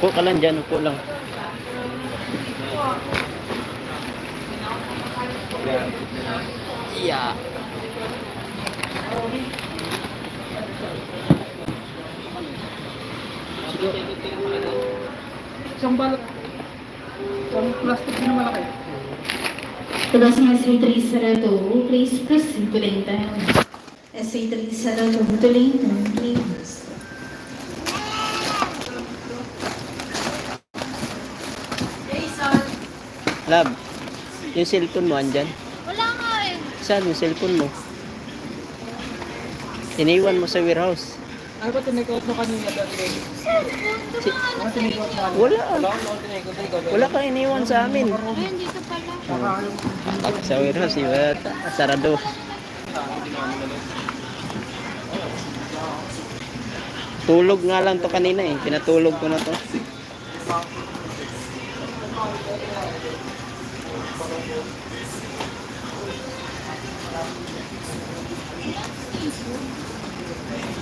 Upo ka lang dyan, upo lang. Yeah. Isang balot. Isang plastic na malaki. Próxima SC302, please proceed to Lincoln. SC302 to Lincoln, please. Lab, yung cellphone mo andyan? Wala nga eh. Saan yung cellphone mo? Iniwan mo sa warehouse. Ano ba tinigot mo kanina dati? Cellphone, Tinigot mo kanina? Wala. Tinigot. Wala kang iniwan sa amin. ayun dito pala. Sa warehouse, iba sarado. Tulog nga lang to kanina eh. Pinatulog ko na to.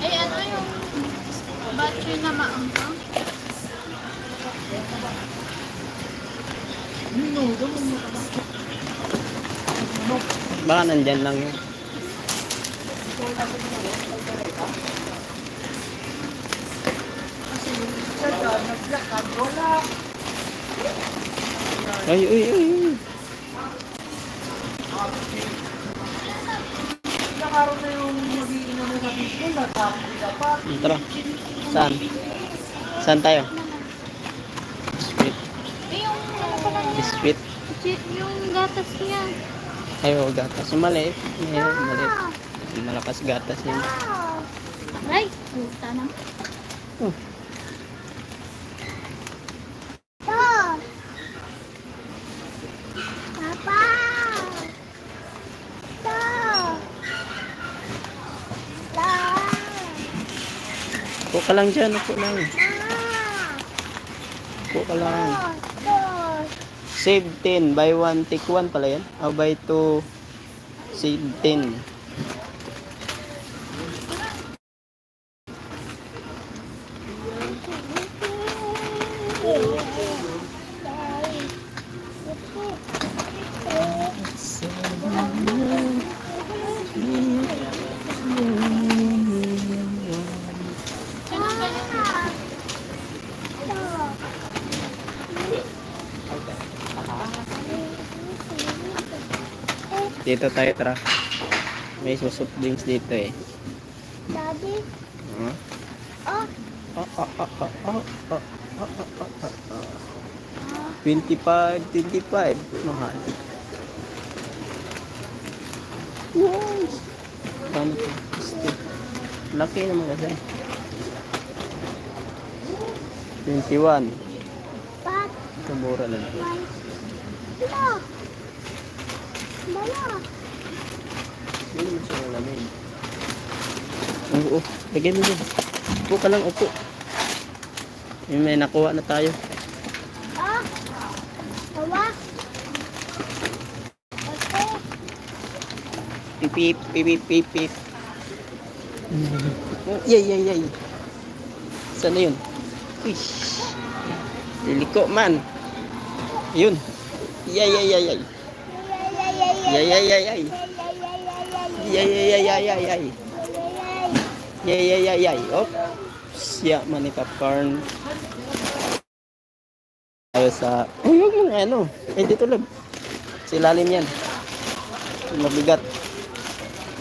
Ay, ano yung battery na maangkang? Baka nandyan lang yun. Ay, ay, ay, ay. Nakaroon na yung mag-iinom mo sa bisyo, natapos dapat. Tara. Saan? Saan tayo? Biscuit. Eh, yung ano pala niya? Biscuit. Yung gatas niya. Ay, oh, gatas. Yung maliit. Ayan, maliit. Yung malakas gatas yun. Ay, puta na. Oh. Upo ka lang dyan. Upo lang. Upo ka lang. Save 10. Buy 1, take 1 pala yan. O buy 2, save 10. Dito tayo, tara. May susop drinks dito eh. Daddy? Huh? Oh. 25, 25. Mahal. Yes. Ano to? Stick. Laki naman kasi. 21. Pat? Ito mura lang. Bala. Bala. Hindi naman siya malamin. Oo, lagay mo yun. Upo ka lang, upo. May nakuha na tayo. Ah. Tawa. Okay. Pipip, pipip, pipip. Yay, yay, yay. Saan na yun? Wish. Liliko man. Yun. Yay, yay, yay, yay. Yay, yay, yay, yay. Yay, yay, yay, yay, yay, yay. Yay, yay, yay, yay. Oh. Siya man ni popcorn. Tayo sa... Ay, huwag mo nga ano. Ay, dito lang. Sa ilalim yan. Mabigat.